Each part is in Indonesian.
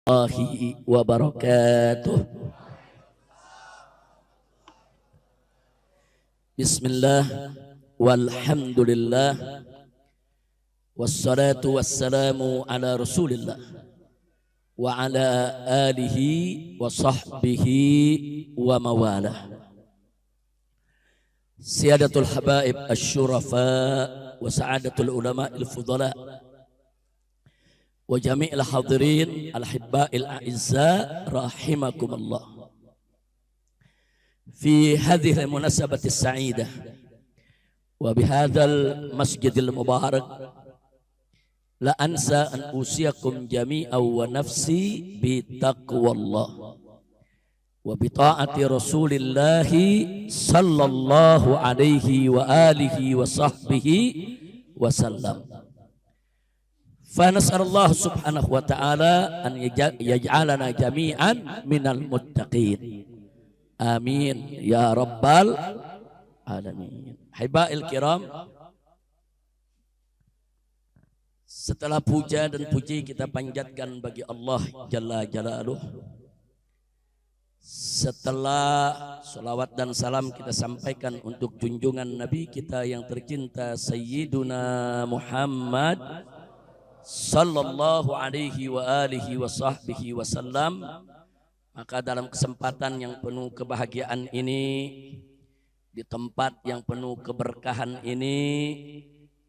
warahmatullahi wabarakatuh. Bismillah walhamdulillah wassalatu wassalamu ala rasulillah wa ala alihi wa sahbihi wa mawalah. Siyadatul habaib asyurafa wa sa'adatul ulama il-fudala wa jami'il hadirin al-hibba'il a'izza rahimakumullah. في هذه المناسبة السعيدة وبهذا المسجد المبارك لا أنسى أن أوصيكم جميعا ونفسي بتقوى الله وبطاعة رسول الله صلى الله عليه وآله وصحبه وسلم. فنسأل الله سبحانه وتعالى أن يجعلنا جميعا من المتقين. Amin ya rabbal alamin. Hibail kiram, setelah puja dan puji kita panjatkan bagi Allah Jalla Jalaluh, setelah salawat dan salam kita sampaikan untuk junjungan Nabi kita yang tercinta Sayyiduna Muhammad sallallahu alaihi wa alihi wa sahbihi wasallam. Maka dalam kesempatan yang penuh kebahagiaan ini, di tempat yang penuh keberkahan ini,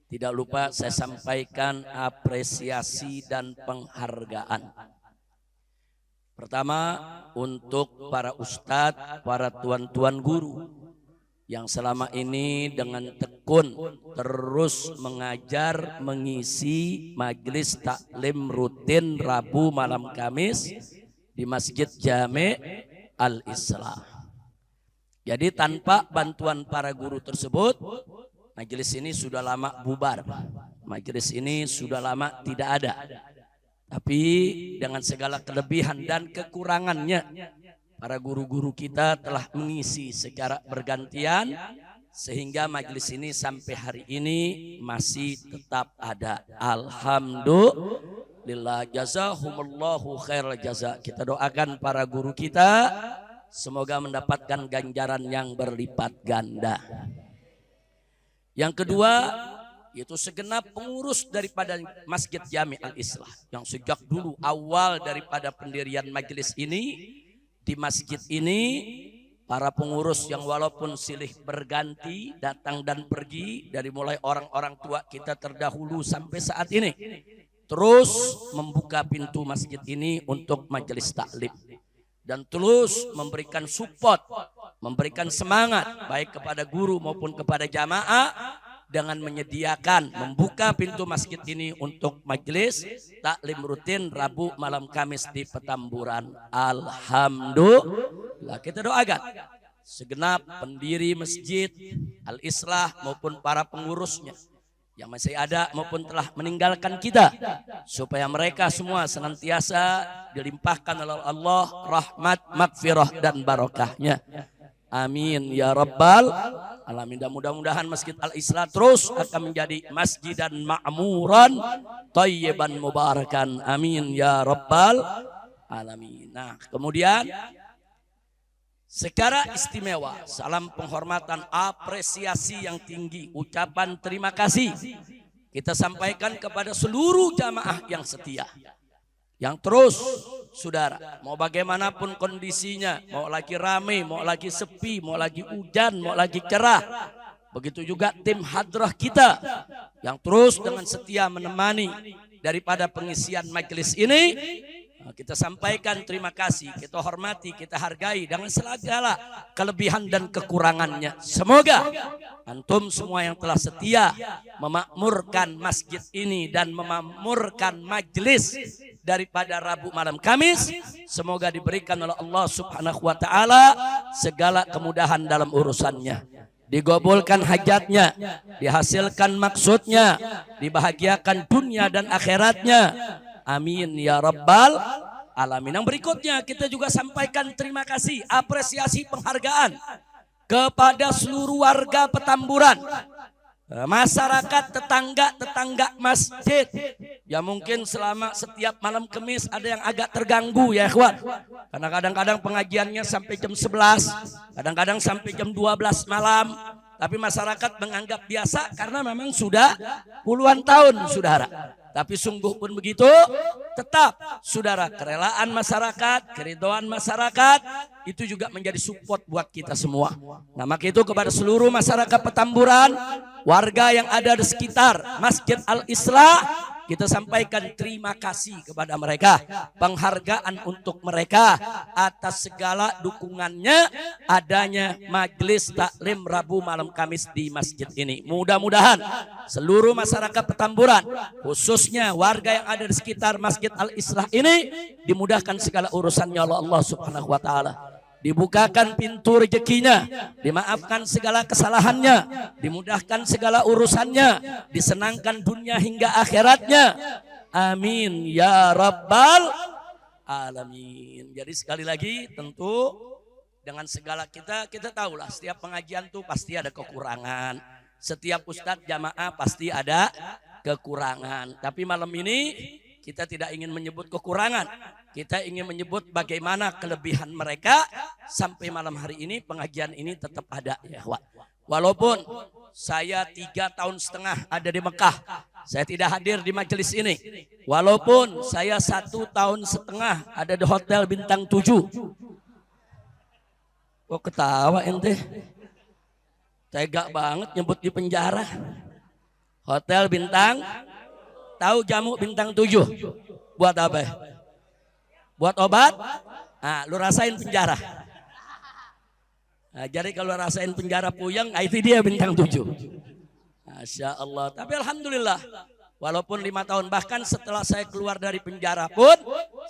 tidak lupa saya sampaikan apresiasi dan penghargaan. Pertama, untuk para ustadz, para tuan-tuan guru yang selama ini dengan tekun terus mengajar, mengisi majelis taklim rutin Rabu malam Kamis di Masjid Jami' Al-Islah. Jadi tanpa bantuan para guru tersebut, majelis ini sudah lama bubar. Majelis ini sudah lama tidak ada. Tapi dengan segala kelebihan dan kekurangannya, para guru-guru kita telah mengisi secara bergantian sehingga majelis ini sampai hari ini masih tetap ada. Alhamdulillah. Jazahumullahu khairal jaza. Kita doakan para guru kita semoga mendapatkan ganjaran yang berlipat ganda. Yang kedua, yaitu segenap pengurus daripada Masjid Jami' Al-Islah yang sejak dulu awal daripada pendirian majelis ini, di masjid ini para pengurus yang walaupun silih berganti datang dan pergi, dari mulai orang-orang tua kita terdahulu sampai saat ini, terus membuka pintu masjid ini untuk majelis taklim dan terus memberikan support, memberikan semangat baik kepada guru maupun kepada jamaah dengan menyediakan membuka pintu masjid ini untuk majelis taklim rutin Rabu malam Kamis di Petamburan. Alhamdulillah, kita doakan segenap pendiri Masjid Al-Islah maupun para pengurusnya yang masih ada maupun telah meninggalkan kita, supaya mereka semua senantiasa dilimpahkan oleh Allah rahmat, magfirah dan barokahnya. Amin ya rabbal alamin. Dan mudah-mudahan Masjid Al-Islah terus akan menjadi masjidan ma'muran thayyiban mubarakan. Amin ya rabbal alamin. Nah, kemudian secara istimewa, salam penghormatan, apresiasi yang tinggi, ucapan terima kasih kita sampaikan kepada seluruh jamaah yang setia, yang terus, saudara, mau bagaimanapun kondisinya, mau lagi ramai, mau lagi sepi, mau lagi hujan, mau lagi cerah, begitu juga tim hadrah kita yang terus dengan setia menemani daripada pengisian majelis ini. Kita sampaikan terima kasih, kita hormati, kita hargai dengan segala kelebihan dan kekurangannya. Semoga antum semua yang telah setia memakmurkan masjid ini dan memakmurkan majelis daripada Rabu malam Kamis, semoga diberikan oleh Allah Subhanahu wa taala segala kemudahan dalam urusannya, digabulkan hajatnya, dihasilkan maksudnya, dibahagiakan dunia dan akhiratnya. Amin ya rabbal alamin. Yang berikutnya kita juga sampaikan terima kasih, apresiasi, penghargaan kepada seluruh warga Petamburan Masyarakat tetangga masjid ya mungkin selama setiap malam Kamis ada yang agak terganggu ya ikhwan, karena kadang-kadang pengajiannya sampai jam 11, kadang-kadang sampai jam 12 malam, tapi masyarakat menganggap biasa karena memang sudah puluhan tahun saudara. Tapi sungguh pun begitu, tetap saudara, kerelaan masyarakat, keridhaan masyarakat itu juga menjadi support buat kita semua. Nah maka itu kepada seluruh masyarakat Petamburan, warga yang ada di sekitar Masjid Al-Islah, kita sampaikan terima kasih kepada mereka, penghargaan untuk mereka atas segala dukungannya adanya majelis taklim Rabu malam Kamis di masjid ini. Mudah-mudahan seluruh masyarakat Petamburan, khususnya warga yang ada di sekitar Masjid Al-Islah ini, dimudahkan segala urusannya oleh Allah Subhanahu wa taala. Dibukakan pintu rezekinya, dimaafkan segala kesalahannya, dimudahkan segala urusannya, disenangkan dunia hingga akhiratnya. Amin ya rabbal alamin. Jadi sekali lagi tentu dengan segala kita tahulah setiap pengajian tuh pasti ada kekurangan. Setiap ustadz jamaah pasti ada kekurangan. Tapi malam ini kita tidak ingin menyebut kekurangan. Kita ingin menyebut bagaimana kelebihan mereka sampai malam hari ini pengajian ini tetap ada ya. Walaupun saya 3,5 tahun ada di Mekah, saya tidak hadir di majelis ini. Walaupun saya 1,5 tahun ada di hotel bintang 7. Kok ketawa ente? Tega banget nyebut di penjara. Hotel bintang, tahu jamu bintang 7 buat apa? Buat obat? Nah, lu rasain penjara. Nah, jadi kalau rasain penjara puyeng, nah itu dia bintang 7. Masya Allah. Tapi alhamdulillah, walaupun 5 tahun, bahkan setelah saya keluar dari penjara pun,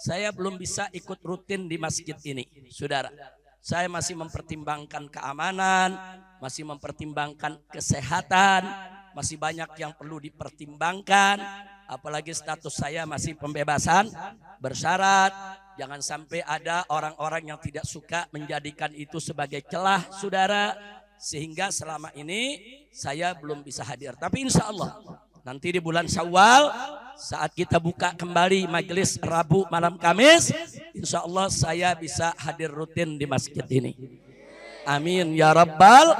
saya belum bisa ikut rutin di masjid ini. Saudara, saya masih mempertimbangkan keamanan, masih mempertimbangkan kesehatan, masih banyak yang perlu dipertimbangkan. Apalagi status saya masih pembebasan bersyarat. Jangan sampai ada orang-orang yang tidak suka menjadikan itu sebagai celah saudara. Sehingga selama ini saya belum bisa hadir. Tapi insya Allah nanti di bulan Syawal saat kita buka kembali majelis Rabu malam Kamis, insya Allah saya bisa hadir rutin di masjid ini. Amin ya rabbal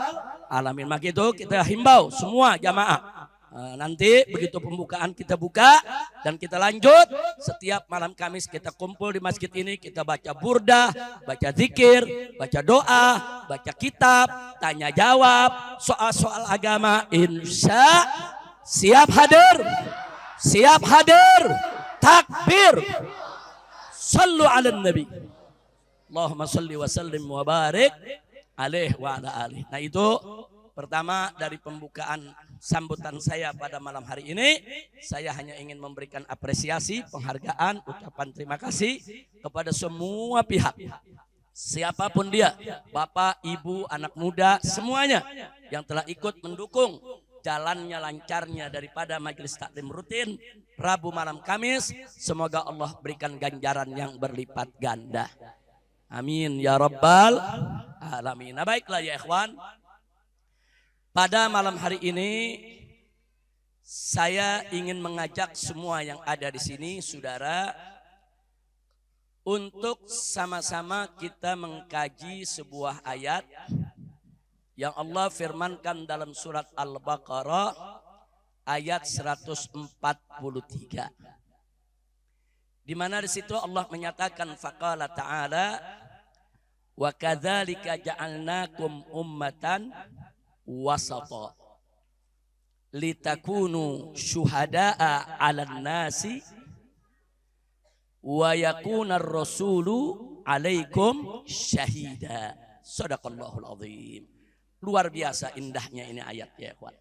alamin. Maka itu kita himbau semua jamaah. Nanti begitu pembukaan kita buka dan kita lanjut, setiap malam Kamis kita kumpul di masjid ini, kita baca burdah, baca zikir, baca doa, baca kitab, tanya jawab, soal-soal agama. Insya siap hadir, takbir, sallu ala nabi, Allahumma salli wa sallim wa barik alaihi wa ala alihi. Nah itu pertama dari pembukaan sambutan saya pada malam hari ini. Saya hanya ingin memberikan apresiasi, penghargaan, ucapan terima kasih kepada semua pihak. Siapapun dia, bapak, ibu, anak muda, semuanya yang telah ikut mendukung jalannya lancarnya daripada majelis taklim rutin Rabu malam Kamis. Semoga Allah berikan ganjaran yang berlipat ganda. Amin ya rabbal alamin. Nah, baiklah ya ikhwan. Pada malam hari ini saya ingin mengajak semua yang ada di sini saudara untuk sama-sama kita mengkaji sebuah ayat yang Allah firmankan dalam surat Al-Baqarah ayat 143. Di mana di situ Allah menyatakan faqala ta'ala wa kadzalika ja'alnakum ummatan wasata litakunu syuhada'a 'alan nasi wa yakuna ar-rasulu 'alaikum syahida. Shadaqallahul azim. Luar biasa indahnya ini ayat ya ikhwan.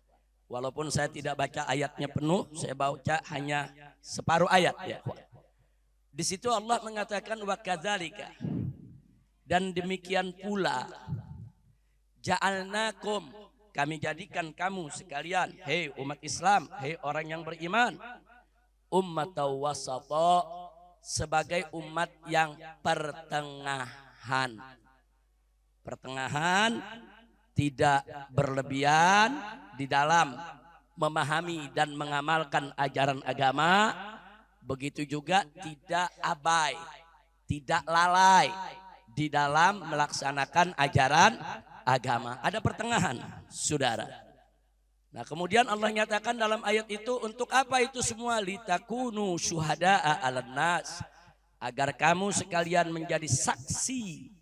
Walaupun saya tidak baca ayatnya penuh, saya baca hanya separuh ayat ya ikhwan. Di situ Allah mengatakan wa kadzalika, dan demikian pula ja'alnakum, kami jadikan kamu sekalian, hei umat Islam, hei orang yang beriman, ummatan wasata, sebagai umat yang pertengahan. Pertengahan, tidak berlebihan di dalam memahami dan mengamalkan ajaran agama, begitu juga tidak abai, tidak lalai di dalam melaksanakan ajaran agama. Ada pertengahan, saudara. Nah, kemudian Allah nyatakan dalam ayat itu, untuk apa itu semua? Litakunu syuhada'a 'alan nas, agar kamu sekalian menjadi saksi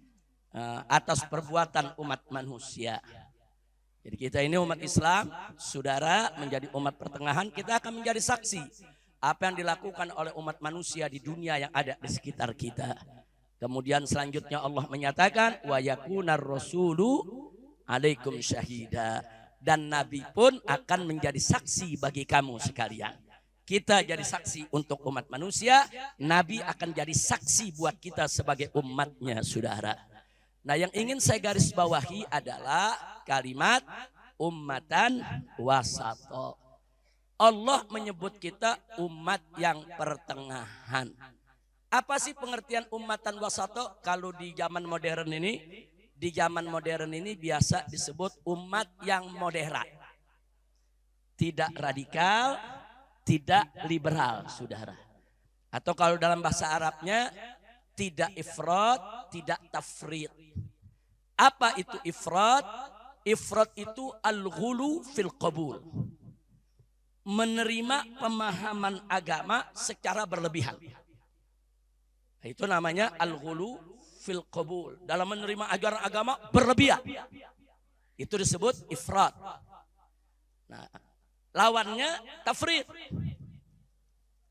atas perbuatan umat manusia. Jadi kita ini umat Islam, saudara, menjadi umat pertengahan, kita akan menjadi saksi apa yang dilakukan oleh umat manusia di dunia yang ada di sekitar kita. Kemudian selanjutnya Allah menyatakan, wa yakunar rasulu alaikum syahida, dan Nabi pun akan menjadi saksi bagi kamu sekalian. Kita jadi saksi untuk umat manusia, Nabi akan jadi saksi buat kita sebagai umatnya, saudara. Nah, yang ingin saya garis bawahi adalah kalimat ummatan wasato. Allah menyebut kita umat yang pertengahan. Apa sih pengertian ummatan wasato? Kalau di zaman modern ini, biasa disebut umat yang moderat. Tidak radikal, tidak liberal, saudara. Atau kalau dalam bahasa Arabnya, tidak ifrat, tidak tafrid. Apa itu ifrat? Ifrat itu al-ghulu fil qabul, menerima pemahaman agama secara berlebihan. Itu namanya al-ghulu fil qabul, dalam menerima ajaran agama berlebihan. Itu disebut ifrat. Nah, lawannya tafrid.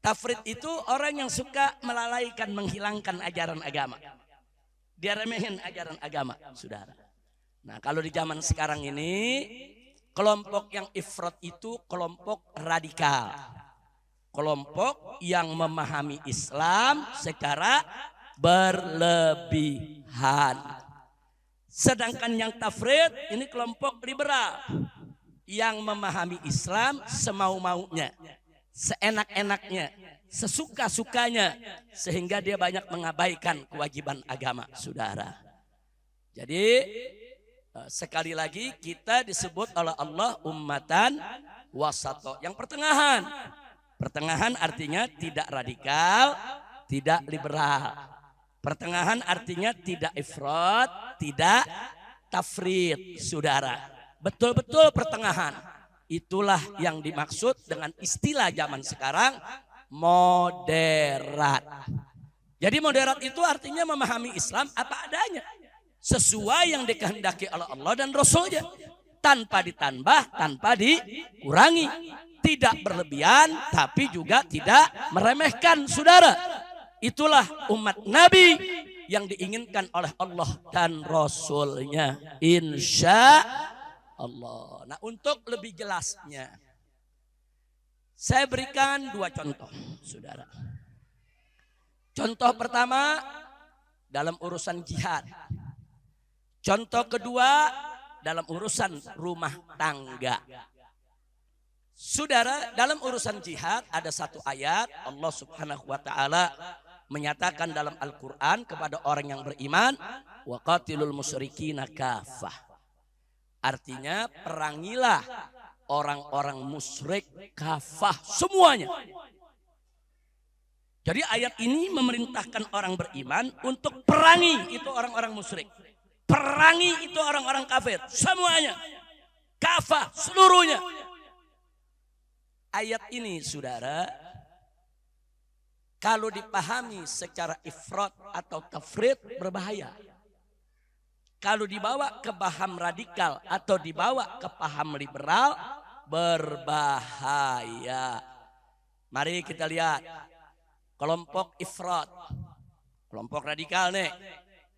Tafrid itu orang yang suka melalaikan, menghilangkan ajaran agama. Dia remehin ajaran agama, saudara. Nah, kalau di zaman sekarang ini, kelompok yang ifrat itu kelompok radikal. Kelompok yang memahami Islam secara berlebihan. Sedangkan yang tafrid ini kelompok liberal yang memahami Islam semau-maunya, seenak-enaknya, sesuka-sukanya, sehingga dia banyak mengabaikan kewajiban agama, saudara. Jadi sekali lagi kita disebut oleh Allah ummatan wasato, yang pertengahan. Pertengahan artinya tidak radikal, tidak liberal. Pertengahan artinya tidak ifrat, tidak tafrid, saudara. Betul-betul pertengahan. Itulah yang dimaksud dengan istilah zaman sekarang, moderat. Jadi moderat itu artinya memahami Islam apa adanya, sesuai yang dikehendaki oleh Allah dan Rasulnya, tanpa ditambah, tanpa dikurangi, tidak berlebihan, tapi juga tidak meremehkan, saudara. Itulah umat Nabi yang diinginkan oleh Allah dan Rasulnya, insya Allah. Nah, untuk lebih jelasnya, saya berikan dua contoh, saudara. Contoh pertama dalam urusan jihad. Contoh kedua dalam urusan rumah tangga. Saudara, dalam urusan jihad ada satu ayat Allah Subhanahu wa taala menyatakan dalam Al-Qur'an kepada orang yang beriman, wa qatilul musyrikina kafah. Artinya perangilah orang-orang musyrik kafah semuanya. Jadi ayat ini memerintahkan orang beriman untuk perangi itu orang-orang musyrik. Perangi itu orang-orang kafir semuanya. Kafah seluruhnya. Ayat ini, saudara, kalau dipahami secara ifrat atau tafrid berbahaya. Kalau dibawa ke paham radikal atau dibawa ke paham liberal berbahaya. Mari kita lihat kelompok ifrat, kelompok radikal nih,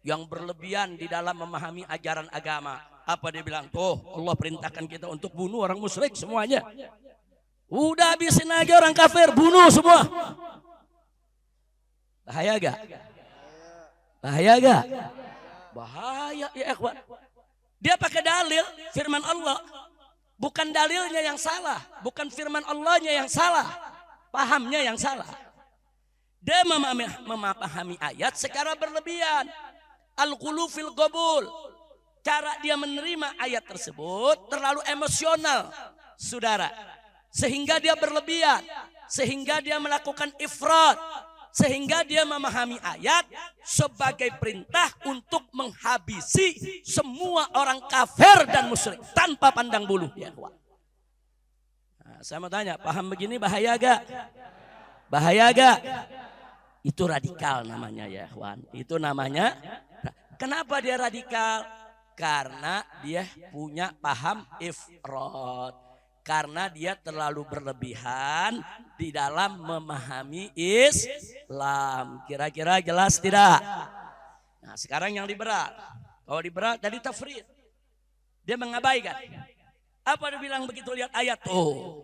yang berlebihan di dalam memahami ajaran agama. Apa dia bilang? Tuh, Allah perintahkan kita untuk bunuh orang musyrik semuanya. Udah habisin aja orang kafir, bunuh semua. Bahaya gak? Bahaya gak? Bahaya ya ikhwan. Dia pakai dalil firman Allah. Bukan dalilnya yang salah, bukan firman Allahnya yang salah, pahamnya yang salah. Dia memahami ayat secara berlebihan. Al-ghulu fil qabul. Cara dia menerima ayat tersebut terlalu emosional, saudara. sehingga dia berlebihan, sehingga dia melakukan ifrat, sehingga dia memahami ayat sebagai perintah untuk menghabisi semua orang kafir dan musyrik tanpa pandang bulu. Ya, nah, saya mau tanya, paham begini bahaya gak? Bahaya gak? Itu radikal namanya ya, Wan. Itu namanya. Kenapa dia radikal? Karena dia punya paham ifrat. Karena dia terlalu berlebihan di dalam memahami Islam. Kira-kira jelas tidak? Nah, sekarang yang liberal. Kalau liberal tadi tafrid. Dia mengabaikan. Apa dia bilang begitu? Lihat ayat tuh.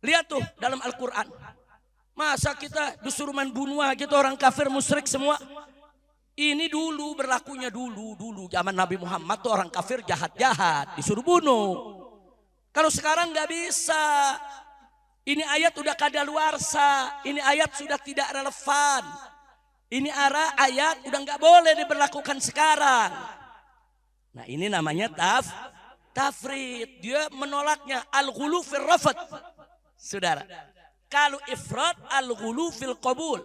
Lihat tuh dalam Al-Quran. Masa kita disuruh main bunuh gitu orang kafir musyrik semua? Ini dulu berlakunya dulu zaman Nabi Muhammad tuh orang kafir jahat-jahat disuruh bunuh. Kalau sekarang nggak bisa. Ini ayat udah kadaluarsa. Ini ayat sudah tidak relevan. Ini ayat udah nggak boleh diberlakukan sekarang. Nah ini namanya tafrid. Dia menolaknya al-ghulu fil rafad. Saudara, kalau ifrat al-ghulu fil qabul.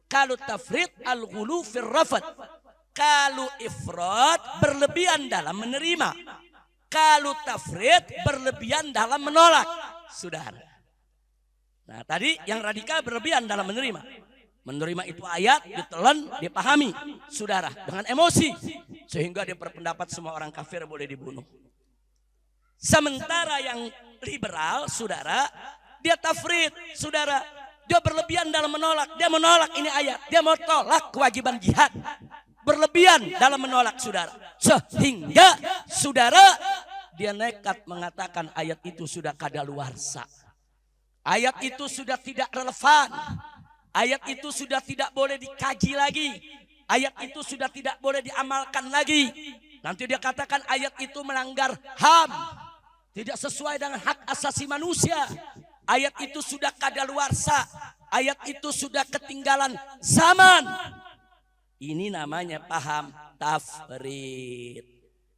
Kalau tafrid al-ghulu fil rafad. Kalau ifrat berlebihan dalam menerima. Kalau tafrid berlebihan dalam menolak. Saudara. Nah tadi yang radikal berlebihan dalam menerima. Menerima itu ayat, ditelan, dipahami. Saudara, dengan emosi. Sehingga dia berpendapat semua orang kafir boleh dibunuh. Sementara yang liberal, saudara, dia tafrid, saudara. Dia berlebihan dalam menolak. Dia menolak ini ayat. Dia mau tolak kewajiban jihad. Berlebihan dalam menolak, saudara. Sehingga saudara dia nekat mengatakan ayat itu sudah kadaluarsa. Ayat itu sudah tidak relevan. Ayat itu sudah tidak boleh dikaji lagi. Ayat itu sudah tidak boleh diamalkan lagi. Nanti dia katakan ayat itu melanggar HAM. Tidak sesuai dengan hak asasi manusia. Ayat itu sudah kadaluarsa. Ayat itu sudah ketinggalan zaman. Ini namanya paham tafrid.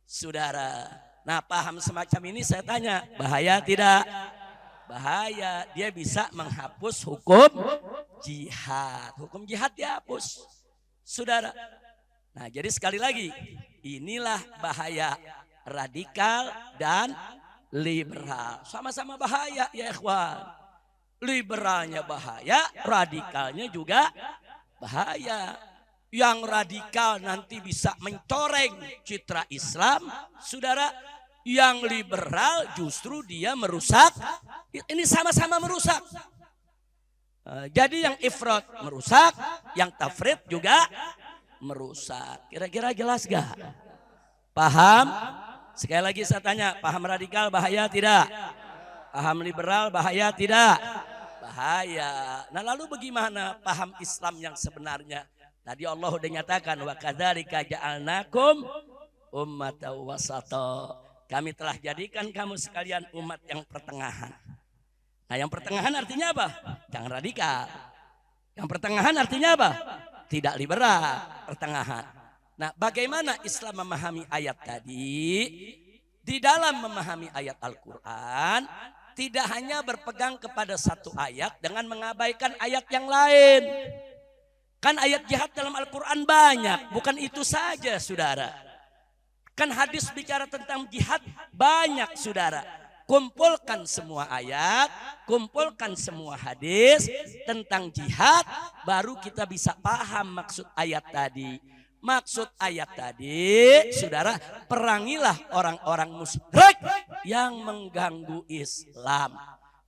Saudara, nah paham semacam ini saya tanya, bahaya tidak? Bahaya. Dia bisa menghapus hukum jihad. Hukum jihad dihapus. Saudara. Nah jadi sekali lagi, inilah bahaya radikal dan liberal. Sama-sama bahaya ya ikhwan. Liberalnya bahaya, radikalnya juga bahaya. Yang radikal nanti bisa mencoreng citra Islam, saudara. Yang liberal justru dia merusak. Ini sama-sama merusak. Jadi yang ifrat merusak, yang tafrid juga merusak. Kira-kira jelas gak? Paham? Sekali lagi saya tanya, paham radikal bahaya tidak? Paham liberal bahaya tidak? Bahaya. Nah lalu bagaimana paham Islam yang sebenarnya? Tadi Allah sudah nyatakan wa kadzalika ja'alnakum ummatan wasata. Kami telah jadikan kamu sekalian umat yang pertengahan. Nah, yang pertengahan artinya apa? Jangan radikal. Yang pertengahan artinya apa? Tidak liberal, pertengahan. Nah, bagaimana Islam memahami ayat tadi? Di dalam memahami ayat Al-Qur'an, tidak hanya berpegang kepada satu ayat dengan mengabaikan ayat yang lain. Kan ayat jihad dalam Al-Quran banyak. Bukan itu saja saudara. Kan hadis bicara tentang jihad banyak saudara. Kumpulkan semua ayat. Kumpulkan semua hadis tentang jihad. Baru kita bisa paham maksud ayat tadi. Maksud ayat tadi saudara. Perangilah orang-orang musyrik yang mengganggu Islam.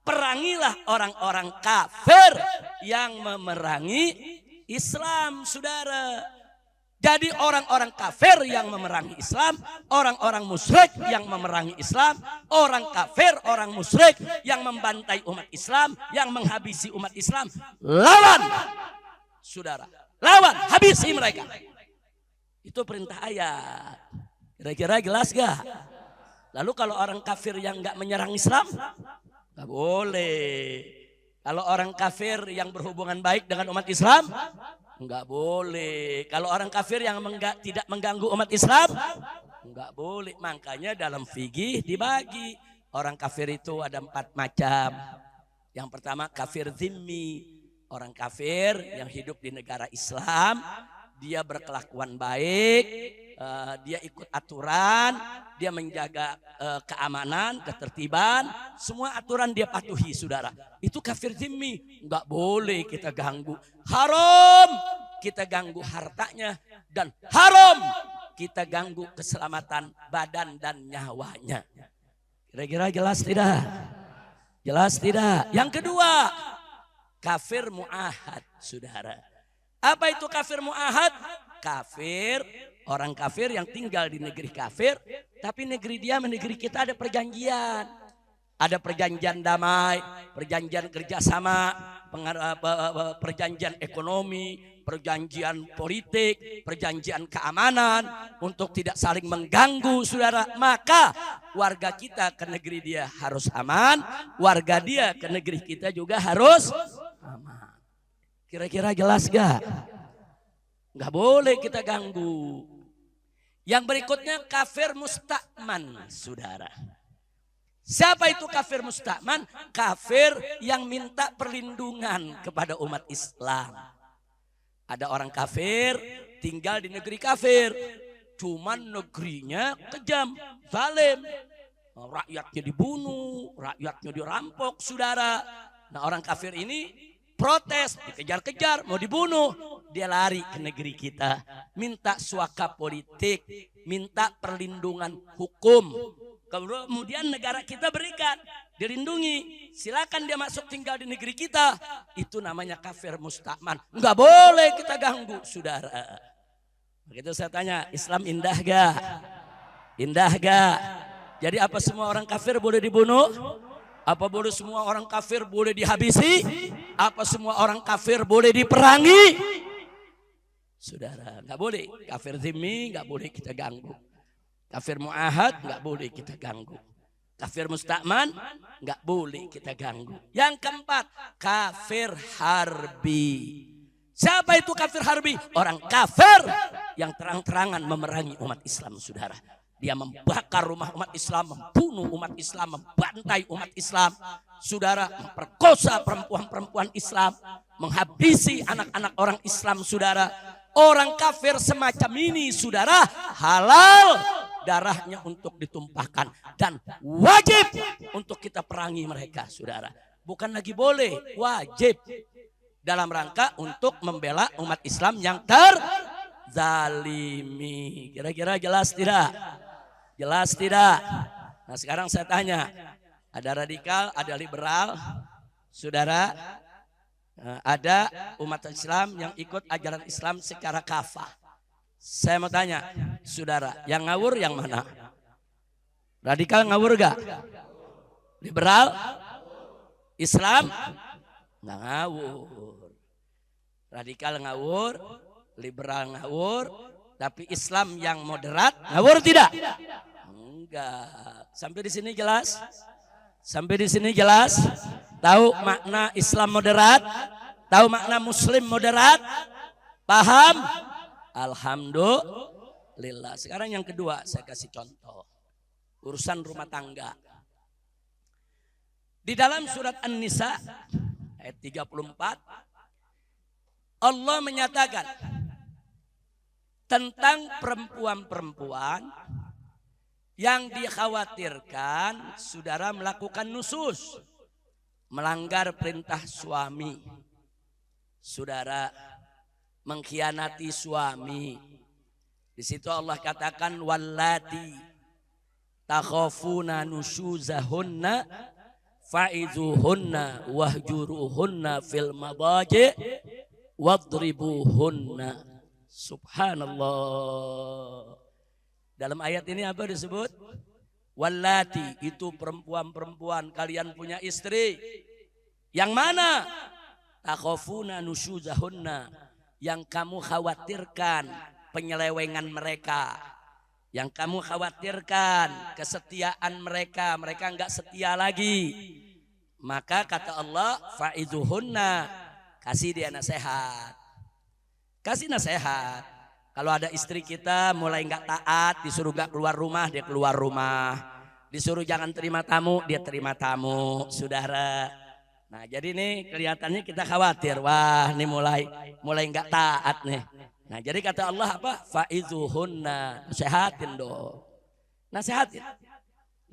Perangilah orang-orang kafir yang memerangi Islam, saudara. Jadi orang-orang kafir yang memerangi Islam, orang-orang musyrik yang memerangi Islam, orang kafir, orang musyrik yang membantai umat Islam, yang menghabisi umat Islam, lawan, saudara, lawan, habisi mereka. Itu perintah ayat. Kira-kira jelas gak? Lalu kalau orang kafir yang nggak menyerang Islam, nggak boleh. Kalau orang kafir yang berhubungan baik dengan umat Islam, enggak boleh. Kalau orang kafir yang tidak mengganggu umat Islam, enggak boleh. Makanya dalam fikih dibagi. orang kafir itu ada 4 macam. Yang pertama kafir zimmi, orang kafir yang hidup di negara Islam, dia berkelakuan baik, dia ikut aturan, dia menjaga keamanan, ketertiban, semua aturan dia patuhi, saudara. Itu kafir zimmi, nggak boleh kita ganggu. Haram kita ganggu hartanya dan haram kita ganggu keselamatan badan dan nyawanya. Kira-kira jelas tidak? Jelas tidak? Yang kedua, kafir mu'ahad, saudara. Apa itu kafir mu'ahad? Kafir, orang kafir yang tinggal di negeri kafir, tapi negeri dia negeri kita ada perjanjian. Ada perjanjian damai, perjanjian kerjasama, perjanjian ekonomi, perjanjian politik, perjanjian keamanan untuk tidak saling mengganggu, saudara. Maka warga kita ke negeri dia harus aman, warga dia ke negeri kita juga harus aman. Kira-kira jelas gak? Gak boleh kita ganggu. Yang berikutnya kafir musta'man, saudara. Siapa itu kafir musta'man? Kafir yang minta perlindungan kepada umat Islam. Ada orang kafir tinggal di negeri kafir, cuman negerinya kejam, zalim. Rakyatnya dibunuh, rakyatnya dirampok, saudara. Nah, orang kafir ini protes, dikejar-kejar, mau dibunuh. Dia lari ke negeri kita, minta suaka politik, minta perlindungan hukum. Kemudian negara kita berikan, dilindungi. Silakan dia masuk tinggal di negeri kita. Itu namanya kafir musta'man. Enggak boleh kita ganggu, saudara. Begitu saya tanya, Islam indah gak? Indah gak? Jadi apa semua orang kafir boleh dibunuh? Apa boleh semua orang kafir boleh dihabisi? Apa semua orang kafir boleh diperangi? Saudara, enggak boleh. Kafir zimmi enggak boleh kita ganggu. Kafir mu'ahad nggak boleh kita ganggu. Kafir musta'man nggak boleh kita ganggu. Yang keempat, kafir harbi. Siapa itu kafir harbi? Orang kafir yang terang-terangan memerangi umat Islam, saudara. Dia membakar rumah umat Islam, membunuh umat Islam, membantai umat Islam, saudara, memperkosa perempuan-perempuan Islam, menghabisi anak-anak orang Islam, saudara. Orang kafir semacam ini, saudara, halal darahnya untuk ditumpahkan dan wajib untuk kita perangi mereka, saudara. Bukan lagi boleh, wajib, dalam rangka untuk membela umat Islam yang terzalimi. Kira-kira jelas tidak? Jelas tidak? Nah, sekarang saya tanya, ada radikal, ada liberal, saudara, ada umat Islam yang ikut ajaran Islam secara kafah. Saya mau tanya, saudara, yang ngawur yang mana? Radikal ngawur gak? Liberal? Islam? Nggak ngawur. Radikal ngawur, liberal ngawur, tapi Islam yang moderat ngawur tidak? Enggak. Sampai di sini jelas? Sampai di sini jelas? Tahu makna Islam moderat? Tahu makna Muslim moderat? Paham? Alhamdulillah. Sekarang yang kedua saya kasih contoh. Urusan rumah tangga. Di dalam surat An-Nisa ayat 34 Allah menyatakan tentang perempuan-perempuan yang dikhawatirkan saudara melakukan nusus, melanggar perintah suami. Saudara mengkhianati suami. Di situ Allah katakan wallati takhafuna nusyuzahunna fa'izuhunna wahjuruhunna fil madaji wadribuhunna. Subhanallah. Dalam ayat ini apa disebut? Wallati, itu perempuan-perempuan kalian punya istri. Yang mana? Takhafuna nusyuzahunna, yang kamu khawatirkan penyelewengan mereka, yang kamu khawatirkan kesetiaan mereka, mereka enggak setia lagi. Maka kata Allah, fa'izuhunna, kasih dia nasihat. Kasih nasihat. Kalau ada istri kita mulai enggak taat, disuruh enggak keluar rumah, dia keluar rumah. Disuruh jangan terima tamu, dia terima tamu, saudara. Nah jadi nih kelihatannya kita khawatir, wah ini mulai nggak taat nih. Nah jadi kata Allah apa? Fa'izuhunna, nasehatin dong, nasehatin.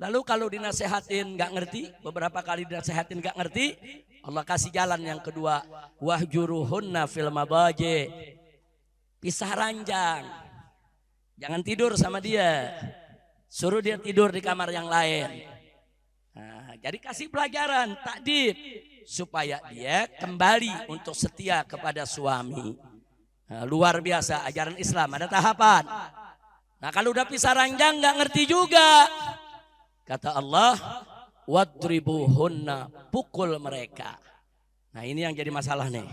Lalu kalau dinasehatin nggak ngerti, beberapa kali dinasehatin nggak ngerti, Allah kasih jalan yang kedua, wahjuruhunna fil mabaji, pisah ranjang, jangan tidur sama dia, suruh dia tidur di kamar yang lain. Nah, jadi kasih pelajaran, takdib, supaya dia kembali untuk setia kepada suami. Nah, luar biasa ajaran Islam, ada tahapan. Nah kalau udah pisah ranjang nggak ngerti juga, kata Allah, wadribuhunna, pukul mereka. Nah ini yang jadi masalah nih,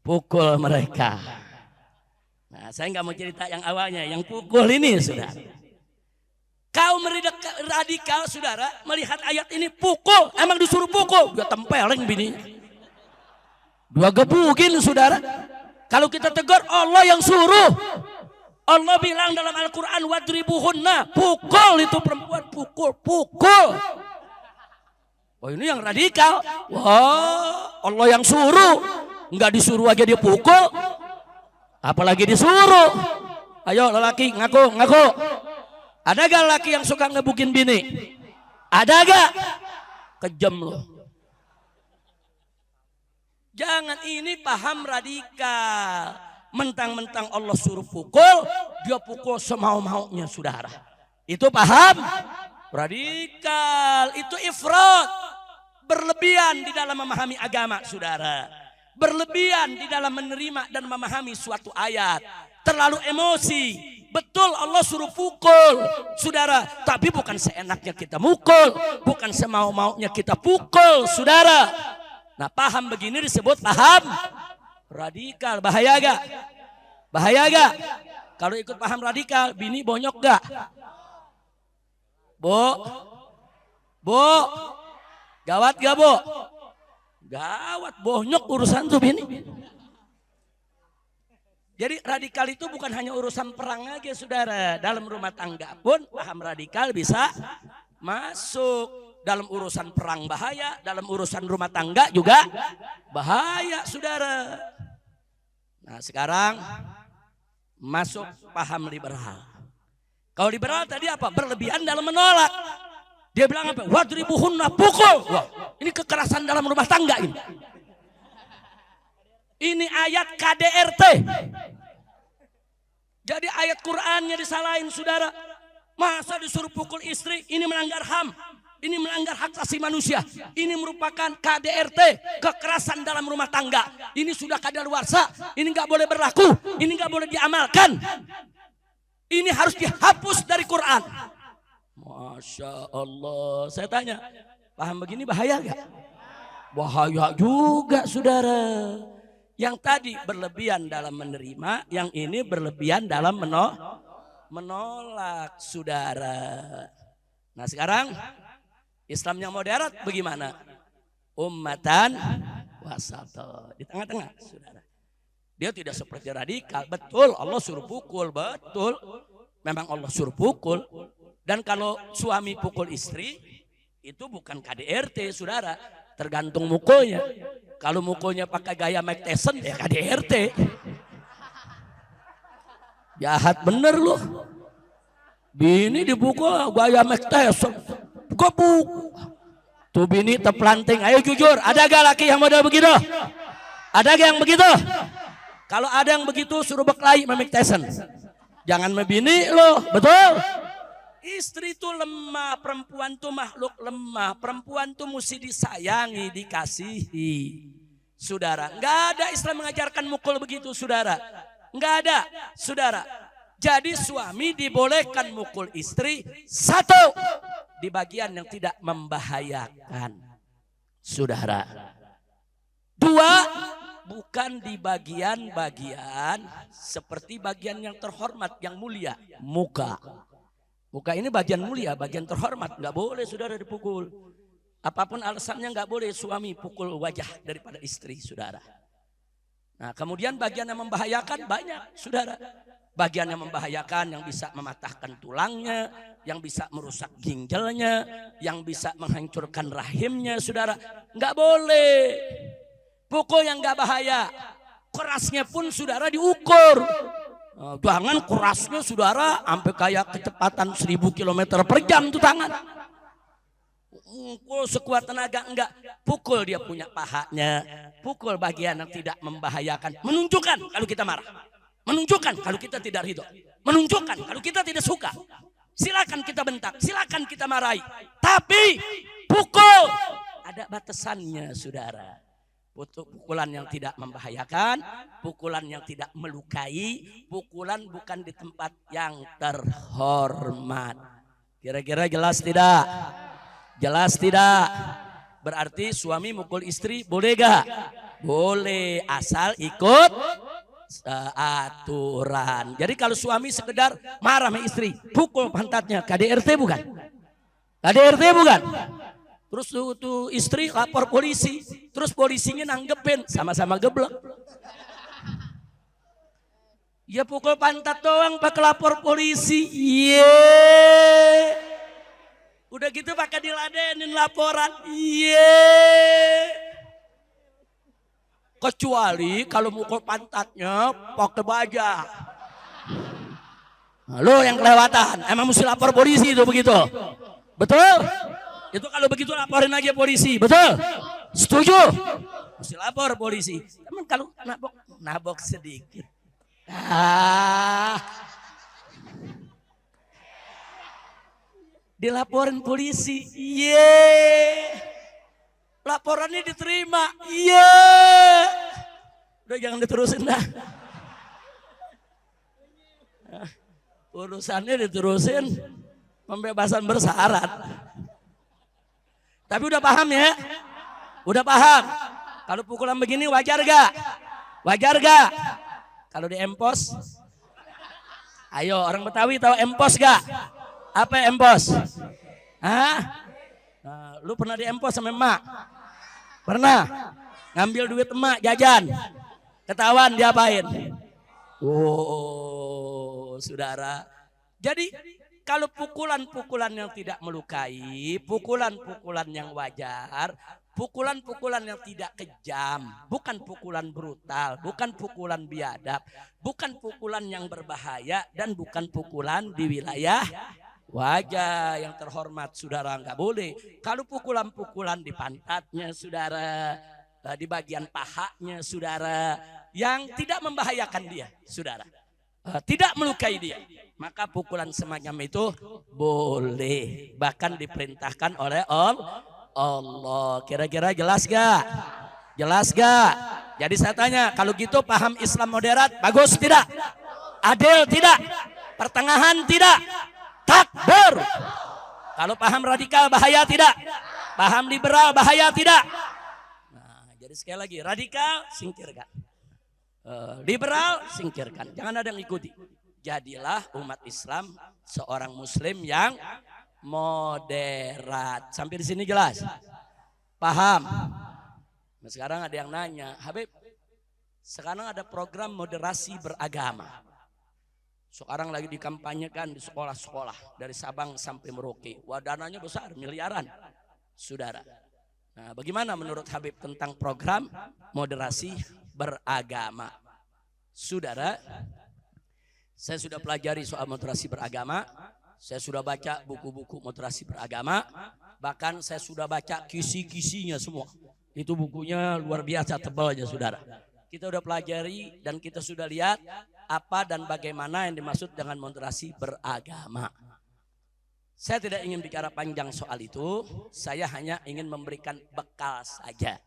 pukul mereka. Nah saya nggak mau cerita yang awalnya, yang pukul ini sudah. Kaum radikal saudara melihat ayat ini pukul, emang disuruh pukul, dia tempeleng bini, dua gebukin saudara. Kalau kita tegur, Allah yang suruh. Allah bilang dalam Al-Quran, wadribuhunna, pukul itu perempuan, pukul. Oh ini yang radikal. Wah, Allah yang suruh, nggak disuruh aja dia pukul, apalagi disuruh. Ayo lelaki ngaku. Ada gak laki yang suka ngebukin bini? Ada gak? Kejam loh. Jangan, ini paham radikal. Mentang-mentang Allah suruh pukul, dia pukul semau-maunya saudara. Itu paham radikal. Itu ifrat, berlebihan di dalam memahami agama saudara. Berlebihan di dalam menerima dan memahami suatu ayat. Terlalu emosi. Betul Allah suruh pukul saudara, tapi bukan seenaknya kita mukul, bukan semau-maunya kita pukul saudara. Nah paham begini disebut paham radikal. Bahaya gak? Bahaya gak? Kalau ikut paham radikal, bini bonyok gak? Bu, gawat gak bu? Gawat, bonyok urusan tuh bini. Jadi radikal itu bukan hanya urusan perang aja saudara. Dalam rumah tangga pun paham radikal bisa masuk. Dalam urusan perang bahaya, dalam urusan rumah tangga juga bahaya saudara. Nah sekarang masuk paham liberal. Kalau liberal tadi apa? Berlebihan dalam menolak. Dia bilang apa? Wadribuhunna, pukul. Wah, ini kekerasan dalam rumah tangga ini. Ini ayat KDRT. Jadi ayat Qur'annya disalahin saudara. Masa disuruh pukul istri? Ini melanggar HAM. Ini melanggar hak asasi manusia. Ini merupakan KDRT, kekerasan dalam rumah tangga. Ini sudah kadaluarsa. Ini nggak boleh berlaku. Ini nggak boleh diamalkan. Ini harus dihapus dari Quran. Masya Allah. Saya tanya, paham begini bahaya gak? Bahaya juga saudara. Yang tadi berlebihan dalam menerima, yang ini berlebihan dalam menolak saudara. Nah sekarang Islam yang moderat bagaimana? Ummatan wasata, di tengah-tengah saudara. Dia tidak seperti radikal. Betul Allah suruh pukul, betul. Memang Allah suruh pukul. Dan kalau suami pukul istri, itu bukan KDRT saudara. Tergantung mukulnya. Kalau mukulnya pakai gaya Mike Tyson, ya KDRT. Jahat bener loh. Bini dipukul gaya Mike Tyson. Gebuk. Tuh bini terpelanting. Ayo jujur, ada gak laki yang model begitu? Ada gak yang begitu? Kalau ada yang begitu suruh berkelahi sama Mike Tyson. Jangan membini loh, betul? Istri itu lemah, perempuan itu makhluk lemah. Perempuan itu mesti disayangi, dikasihi. Saudara, nggak ada Islam mengajarkan mukul begitu saudara. Nggak ada saudara. Jadi suami dibolehkan mukul istri, satu, di bagian yang tidak membahayakan saudara. Dua, bukan di bagian-bagian seperti bagian yang terhormat, yang mulia, muka. Muka ini bagian mulia, bagian terhormat, nggak boleh saudara dipukul. Apapun alasannya nggak boleh suami pukul wajah daripada istri saudara. Nah, kemudian bagian yang membahayakan banyak, saudara. Bagian yang membahayakan yang bisa mematahkan tulangnya, yang bisa merusak ginjalnya, yang bisa menghancurkan rahimnya, saudara. Nggak boleh. Pukul yang nggak bahaya. Kerasnya pun saudara diukur. Jangan kerasnya saudara sampai kayak kecepatan 1000 km per jam tuh tangan. Pukul sekuat tenaga, enggak. Pukul dia punya pahanya. Pukul bagian yang tidak membahayakan. Menunjukkan kalau kita marah. Menunjukkan kalau kita tidak ridho. Menunjukkan kalau kita tidak suka. Silakan kita bentak, silakan kita marahi. Tapi pukul ada batasannya, saudara. Pukulan yang tidak membahayakan, pukulan yang tidak melukai, pukulan bukan di tempat yang terhormat. Kira-kira jelas tidak? Jelas tidak? Berarti suami mukul istri boleh gak? Boleh, asal ikut aturan. Jadi kalau suami sekedar marah sama istri, pukul pantatnya, KDRT bukan? KDRT bukan? Terus tuh istri lapor polisi, terus polisinya nanggepin, sama-sama geblek. Ya pukul pantat doang pakai lapor polisi. Udah gitu pakai diladenin laporan. Kecuali kalau mukul pantatnya pakai baja. Lo yang kelewatan, emang mesti lapor polisi itu begitu. Betul? Itu kalau begitu laporin aja polisi. Betul? Setuju? Mesti lapor polisi. Emang kalau nabok sedikit. Dilaporin polisi. Laporannya diterima. Udah jangan diterusin dah. Urusannya diterusin pembebasan bersyarat. Tapi udah paham ya? Udah paham? Kalau pukulan begini wajar gak? Wajar gak? Kalau di empos? Ayo orang Betawi tahu empos gak? Apa empos? Hah? Nah, lu pernah di empos sama emak? Pernah? Ngambil duit emak jajan? Ketahuan diapain? Oh, saudara. Jadi kalau pukulan-pukulan yang tidak melukai, pukulan-pukulan yang wajar, pukulan-pukulan yang tidak kejam, bukan pukulan brutal, bukan pukulan biadab, bukan pukulan yang berbahaya, dan bukan pukulan di wilayah wajah yang terhormat, saudara, nggak boleh. Kalau pukulan-pukulan di pantatnya, saudara, di bagian pahanya, saudara, yang tidak membahayakan dia, saudara, tidak melukai dia, maka pukulan semacam itu boleh, bahkan diperintahkan oleh Allah. Kira-kira jelas gak? Jelas gak? Jadi saya tanya, kalau gitu paham Islam moderat bagus tidak? Adil tidak? Pertengahan tidak? Takbir. Kalau paham radikal bahaya tidak? Paham liberal bahaya tidak? Nah, jadi sekali lagi, radikal singkirkan. Liberal singkirkan, jangan ada yang ikuti. Jadilah umat Islam seorang muslim yang moderat. Sampai di sini jelas? Paham? Nah, sekarang ada yang nanya, Habib, sekarang ada program moderasi beragama. Sekarang lagi dikampanyekan di sekolah-sekolah dari Sabang sampai Merauke. Wah, dananya besar, miliaran, saudara. Nah, bagaimana menurut Habib tentang program moderasi beragama? Saudara, saya sudah pelajari soal moderasi beragama. Saya sudah baca buku-buku moderasi beragama. Bahkan saya sudah baca kisi-kisinya semua. Itu bukunya luar biasa tebalnya, saudara. Kita sudah pelajari dan kita sudah lihat apa dan bagaimana yang dimaksud dengan moderasi beragama. Saya tidak ingin bicara panjang soal itu. Saya hanya ingin memberikan bekal saja.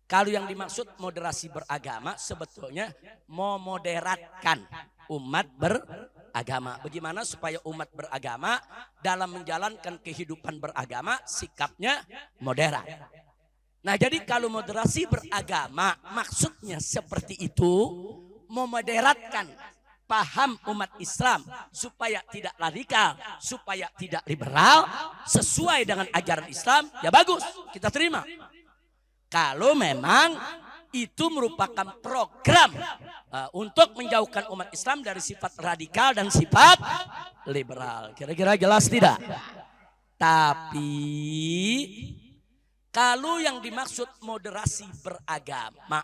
Kalau yang dimaksud moderasi beragama sebetulnya memoderatkan umat beragama. Bagaimana supaya umat beragama dalam menjalankan kehidupan beragama sikapnya moderat. Nah, jadi kalau moderasi beragama maksudnya seperti itu, memoderatkan paham umat Islam supaya tidak radikal, supaya tidak liberal, sesuai dengan ajaran Islam, ya bagus, kita terima. Kalau memang itu merupakan program untuk menjauhkan umat Islam dari sifat radikal dan sifat liberal. Kira-kira jelas tidak? Tapi kalau yang dimaksud moderasi beragama,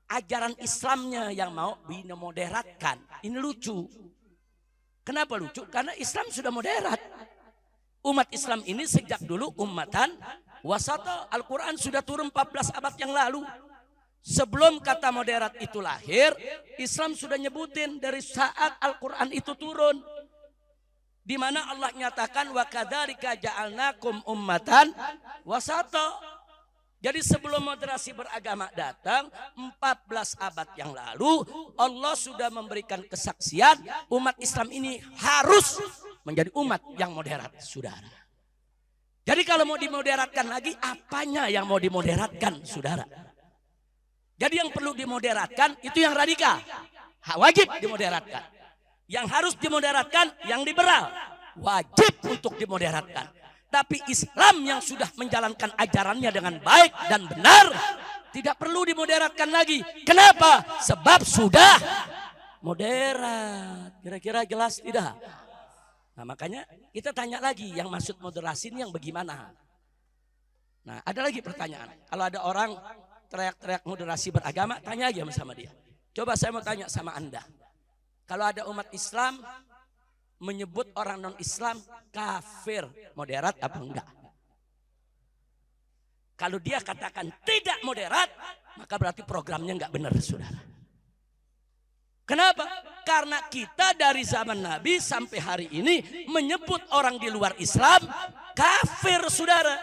ajaran Islamnya yang mau dimoderatkan. Ini lucu. Kenapa lucu? Karena Islam sudah moderat. Umat Islam ini sejak dulu ummatan wasata. Al-Quran sudah turun 14 abad yang lalu. Sebelum kata moderat itu lahir, Islam sudah nyebutin dari saat Al-Quran itu turun. Di mana Allah nyatakan wa kadzalika ja'alnakum ummatan wasata. Jadi sebelum moderasi beragama datang 14 abad yang lalu, Allah sudah memberikan kesaksian umat Islam ini harus menjadi umat yang moderat, saudara. Jadi kalau mau dimoderatkan lagi, apanya yang mau dimoderatkan, saudara? Jadi yang perlu dimoderatkan itu yang radikal, wajib dimoderatkan. Yang harus dimoderatkan yang liberal, wajib untuk dimoderatkan. Tapi Islam yang sudah menjalankan ajarannya dengan baik dan benar tidak perlu dimoderatkan lagi. Kenapa? Sebab sudah moderat. Kira-kira jelas tidak? Nah makanya kita tanya lagi yang maksud moderasi ini yang bagaimana? Nah ada lagi pertanyaan. Kalau ada orang teriak-teriak moderasi beragama, tanya aja sama dia. Coba saya mau tanya sama Anda. Kalau ada umat Islam menyebut orang non-Islam kafir, moderat apa enggak? Kalau dia katakan tidak moderat, maka berarti programnya enggak benar, saudara. Kenapa? Karena kita dari zaman Nabi sampai hari ini menyebut orang di luar Islam kafir, saudara.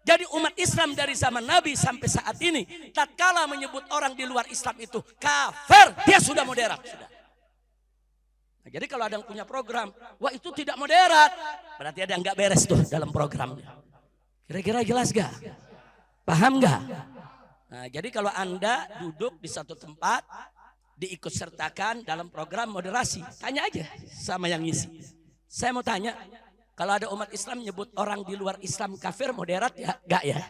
Jadi umat Islam dari zaman Nabi sampai saat ini, tatkala menyebut orang di luar Islam itu kafir, dia sudah moderat, sudah. Nah, jadi kalau ada yang punya program, wah itu tidak moderat, berarti ada yang nggak beres tuh dalam programnya. Kira-kira jelas gak? Paham gak? Nah, jadi kalau Anda duduk di satu tempat, diikut sertakan dalam program moderasi, tanya aja sama yang ngisi. Saya mau tanya, kalau ada umat Islam nyebut orang di luar Islam kafir, moderat ya? Enggak ya?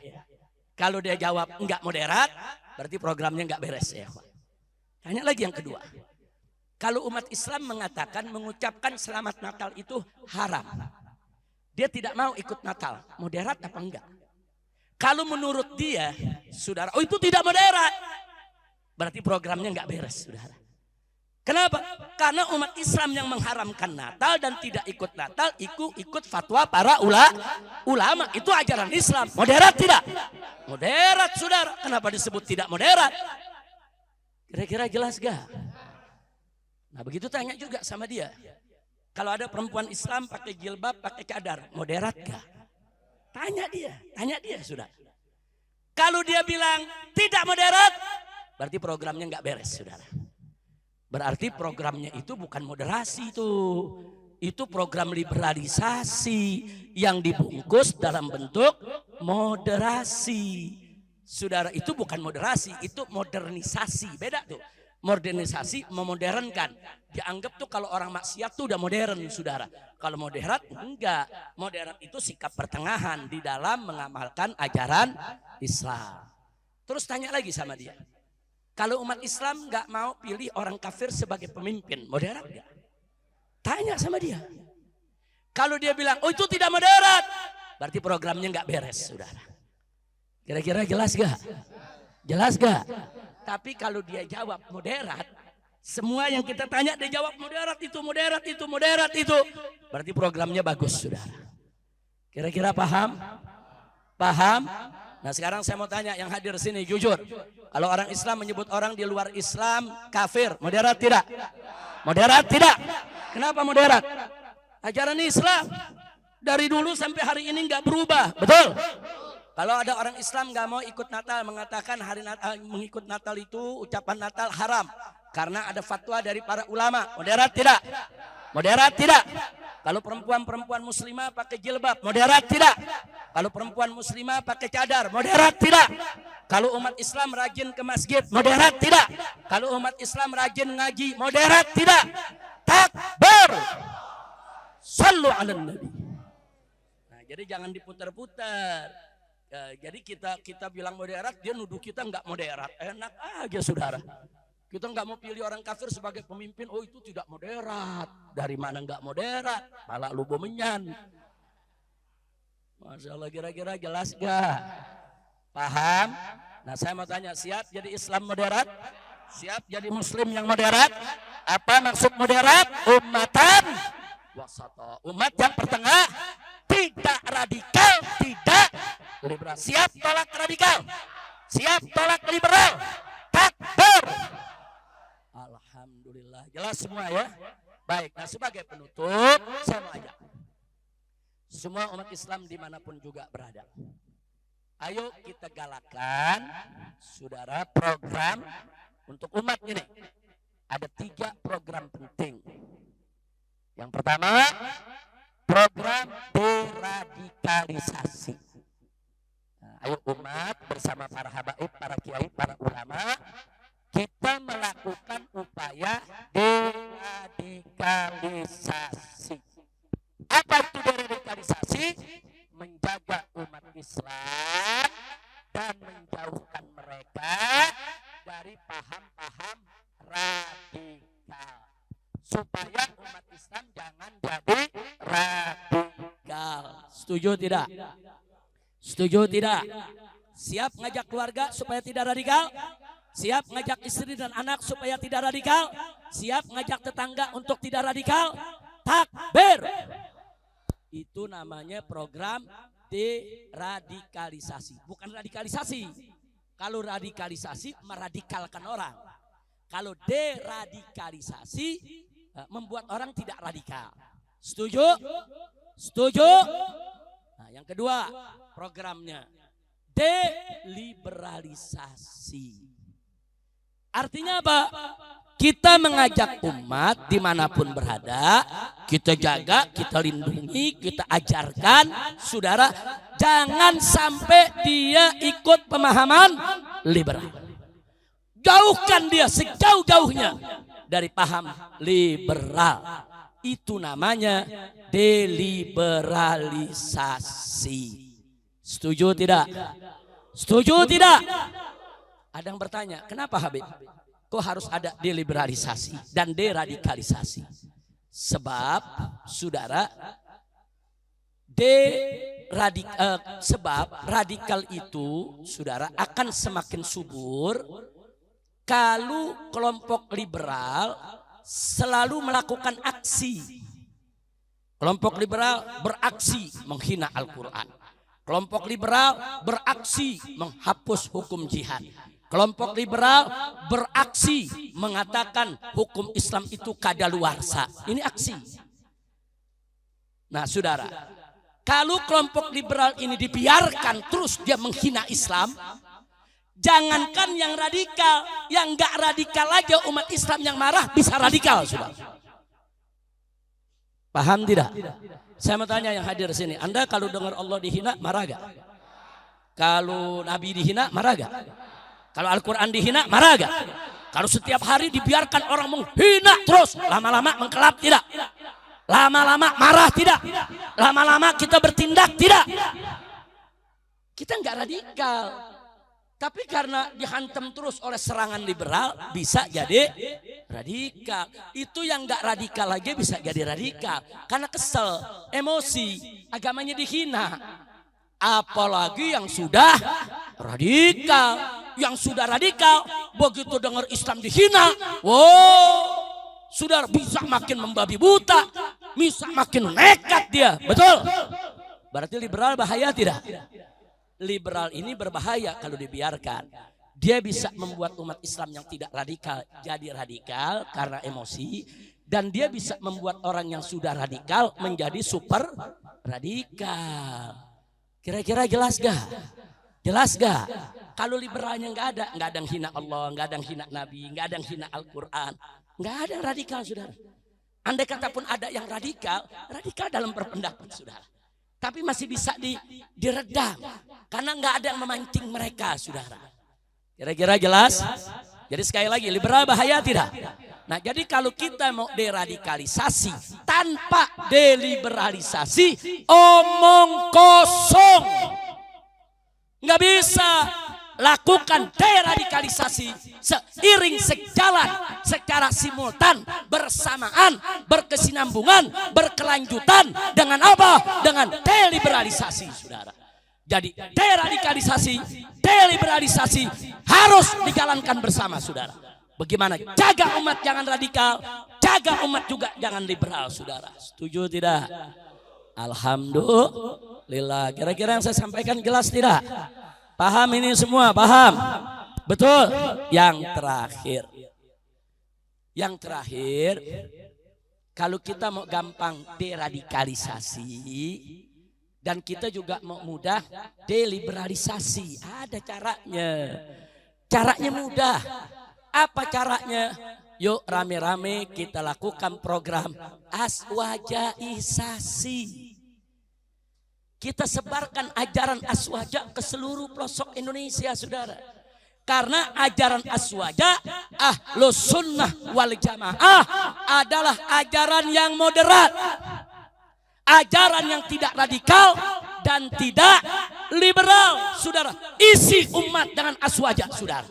Kalau dia jawab enggak moderat, berarti programnya enggak beres ya. Tanya lagi yang kedua. Kalau umat Islam mengatakan mengucapkan selamat Natal itu haram. Dia tidak mau ikut Natal. Moderat apa enggak? Kalau menurut dia, saudara, oh itu tidak moderat. Berarti programnya enggak beres, saudara. Kenapa? Karena umat Islam yang mengharamkan Natal dan tidak ikut Natal, ikut fatwa para ulama. Itu ajaran Islam. Moderat tidak? Moderat, saudara. Kenapa disebut tidak moderat? Kira-kira jelas gak? Nah begitu tanya juga sama dia. Kalau ada perempuan Islam pakai jilbab, pakai cadar, moderat gak? Tanya dia sudah. Kalau dia bilang tidak moderat, berarti programnya nggak beres, saudara. Berarti programnya itu bukan moderasi itu program liberalisasi yang dibungkus dalam bentuk moderasi. Saudara, itu bukan moderasi, itu modernisasi, beda tuh. Modernisasi memodernkan. Dianggap tuh kalau orang maksiat tuh udah modern, saudara. Kalau moderat enggak. Moderat itu sikap pertengahan di dalam mengamalkan ajaran Islam. Terus tanya lagi sama dia. Kalau umat Islam enggak mau pilih orang kafir sebagai pemimpin, moderat enggak? Tanya sama dia. Kalau dia bilang, oh itu tidak moderat, berarti programnya enggak beres, saudara. Kira-kira jelas gak? Jelas gak? Tapi kalau dia jawab moderat, semua yang kita tanya dia jawab moderat itu, moderat itu, moderat itu. Berarti programnya bagus, saudara. Kira-kira paham? Paham? Nah sekarang saya mau tanya yang hadir sini, jujur. Kalau orang Islam menyebut orang di luar Islam kafir, moderat tidak? Moderat tidak? Kenapa moderat? Ajaran Islam dari dulu sampai hari ini nggak berubah, betul? Kalau ada orang Islam nggak mau ikut Natal, mengatakan hari Natal, mengikut Natal itu ucapan Natal haram karena ada fatwa dari para ulama. Moderat tidak? Moderat tidak? Kalau perempuan muslimah pakai jilbab, moderat tidak? Kalau perempuan muslimah pakai cadar, moderat tidak? Kalau umat Islam rajin ke masjid, moderat tidak? Kalau umat Islam rajin ngaji, moderat tidak? Takbir. Sallu ala nabi. Nah, jadi jangan diputar-putar. Jadi kita bilang moderat, dia nuduh kita nggak moderat. Enak aja saudara. Kita nggak mau pilih orang kafir sebagai pemimpin. Oh itu tidak moderat. Dari mana nggak moderat? Malah lu bomenyan. Masalah kira-kira jelas gak? Paham? Nah saya mau tanya, siap jadi Islam moderat? Siap jadi Muslim yang moderat? Apa maksud moderat? Ummatan wasata. Umat yang pertengah, tidak radikal, tidak liberal. Siap tolak radikal? Siap tolak liberal? Takbir! Alhamdulillah. Jelas semua ya? Baik, nah sebagai penutup saya mau ajak semua umat Islam dimanapun juga berada. Ayo kita galakan, saudara, program untuk umat ini. Ada 3 program penting. Yang pertama, program deradikalisasi. Nah, ayo umat bersama para habaib, para kiai, para ulama, kita melakukan upaya deradikalisasi. Apa itu deradikalisasi? Menjaga umat Islam dan menjauhkan mereka dari paham-paham radikal. Supaya umat Islam jangan jadi radikal. Setuju tidak? Setuju tidak? Siap ngajak keluarga supaya tidak radikal? Siap ngajak istri dan anak supaya tidak radikal? Siap ngajak tetangga untuk tidak radikal? Takbir! Itu namanya program deradikalisasi. Bukan radikalisasi. Kalau radikalisasi meradikalkan orang. Kalau deradikalisasi membuat orang tidak radikal. Setuju? Setuju? Nah, yang kedua programnya deliberalisasi. Artinya apa? Kita mengajak umat dimanapun berada, kita jaga, kita lindungi, kita ajarkan, saudara, jangan sampai dia ikut pemahaman liberal. Jauhkan dia sejauh-jauhnya dari paham liberal. Itu namanya deliberalisasi. Setuju tidak? Setuju tidak? Ada yang bertanya, kenapa Habib? Kok harus ada deliberalisasi dan deradikalisasi? Sebab, saudara, sebab radikal itu, saudara, akan semakin subur kalau kelompok liberal selalu melakukan aksi. Kelompok liberal beraksi menghina Al-Quran. Kelompok liberal beraksi menghapus hukum jihad. Kelompok liberal beraksi mengatakan hukum Islam itu kadaluarsa. Ini aksi. Nah saudara, kalau kelompok liberal ini dibiarkan terus dia menghina Islam, jangankan yang radikal, yang gak radikal aja umat Islam yang marah bisa radikal, saudara. Paham tidak? Saya mau tanya yang hadir sini, Anda kalau dengar Allah dihina marah gak? Kalau Nabi dihina marah gak? Kalau Al-Quran dihina marah gak? Kalau setiap hari dibiarkan orang menghina terus, lama-lama mengkelap tidak? Lama-lama marah tidak? Lama-lama kita bertindak tidak? Kita nggak radikal. Tapi karena dihantam terus oleh serangan liberal, bisa jadi radikal. Itu yang nggak radikal lagi bisa jadi radikal. Karena kesel, emosi, agamanya dihina. Apalagi yang sudah radikal. Yang sudah radikal, begitu dengar Islam dihina, wow, sudah bisa makin membabi buta, bisa makin nekat dia. Betul? Berarti liberal bahaya tidak? Liberal ini berbahaya kalau dibiarkan. Dia bisa membuat umat Islam yang tidak radikal jadi radikal karena emosi. Dan dia bisa membuat orang yang sudah radikal menjadi super radikal. Kira-kira jelas gak? Jelas gak? Kalau liberalnya nggak ada yang hina Allah, nggak ada yang hina Nabi, nggak ada yang hina Al-Quran, nggak ada yang radikal, saudara. Andai kata pun ada yang radikal dalam berpendapat, saudara. Tapi masih bisa diredam, karena nggak ada yang memancing mereka, saudara. Kira-kira jelas? Jadi sekali lagi, liberal bahaya tidak? Nah, jadi kalau kita mau deradikalisasi tanpa deliberalisasi, omong kosong. nggak bisa lakukan deradikalisasi seiring sejalan secara simultan, bersamaan, berkesinambungan, berkelanjutan dengan apa? Dengan deliberalisasi, saudara. Jadi deradikalisasi, deliberalisasi harus dijalankan bersama, saudara. Bagaimana jaga umat jangan radikal, jaga umat juga jangan liberal, saudara. Setuju tidak? Alhamdulillah. Kira-kira yang saya sampaikan jelas tidak? Paham ini semua? Paham? Betul? Yang terakhir, kalau kita mau gampang deradikalisasi dan kita juga mau mudah deliberalisasi, ada caranya. Caranya mudah. Apa caranya? Yuk rame-rame kita lakukan program aswajaisasi. Kita sebarkan ajaran aswaja ke seluruh pelosok Indonesia, saudara. Karena ajaran aswaja, ahlus sunnah wal jamaah adalah ajaran yang moderat. Ajaran yang tidak radikal dan tidak liberal, saudara. Isi umat dengan aswaja, saudara.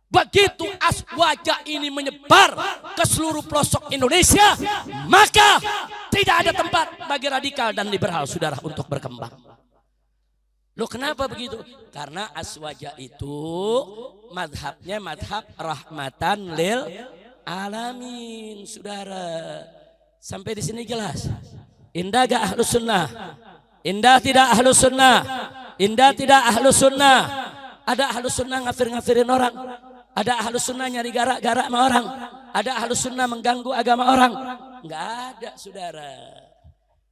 Begitu aswaja ini menyebar ke seluruh pelosok Indonesia, maka tidak ada tempat bagi radikal dan liberal, saudara, untuk berkembang. Loh, kenapa begitu? Karena aswaja itu madhabnya madhab rahmatan lil alamin, saudara. Sampai di sini jelas? Indah gak ahlus sunnah? Indah tidak ahlus sunnah? Indah tidak ahlus sunnah? Ada ahlus sunnah ngafir-ngafirin orang. Ada ahlus sunnah nyari gara-gara sama orang. Ada ahlus sunnah mengganggu agama orang. Enggak ada, saudara.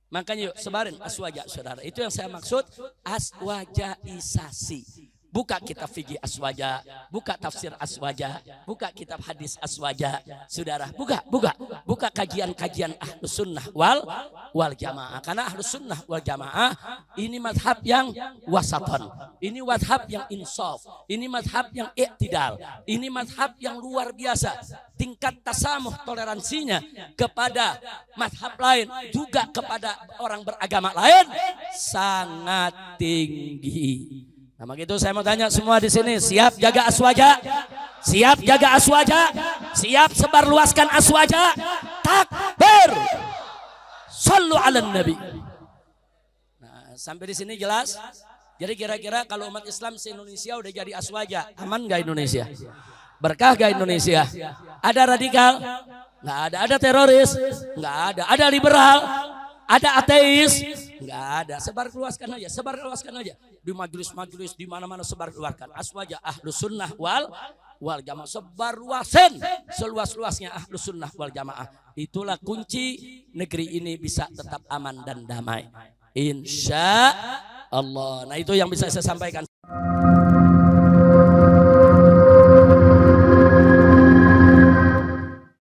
Makanya yuk sebarin aswaja, saudara. Itu yang saya maksud aswajaisasi. Buka kitab fikih aswaja, buka tafsir aswaja, buka kitab hadis aswaja, saudara. Buka kajian-kajian ahlus sunnah wal jamaah. Karena ahlus sunnah wal jamaah ini madhab yang wasaton, ini madhab yang insaf, ini madhab yang iktidal, ini madhab yang luar biasa. Tingkat tasamuh, toleransinya kepada madhab lain, juga kepada orang beragama lain sangat tinggi. Nah, begitu saya mau tanya semua di sini, siap jaga aswaja? Siap jaga aswaja? Siap sebarluaskan aswaja? Takbir! Sallu ala nabi. Nah, sampai di sini jelas? Jadi kira-kira kalau umat Islam se-Indonesia udah jadi aswaja, aman gak Indonesia? Berkah gak Indonesia? Ada radikal? Nggak ada. Ada teroris? Nggak ada. Ada liberal? Ada ateis? Nggak ada. Sebarluaskan aja. Di majelis-majelis di mana-mana sebarluaskan aswaja ahlus sunnah wal jamaah. Sebarluasin seluas-luasnya ahlus sunnah wal jamaah. Itulah kunci negeri ini bisa tetap aman dan damai, insya Allah. Nah, itu yang bisa saya sampaikan.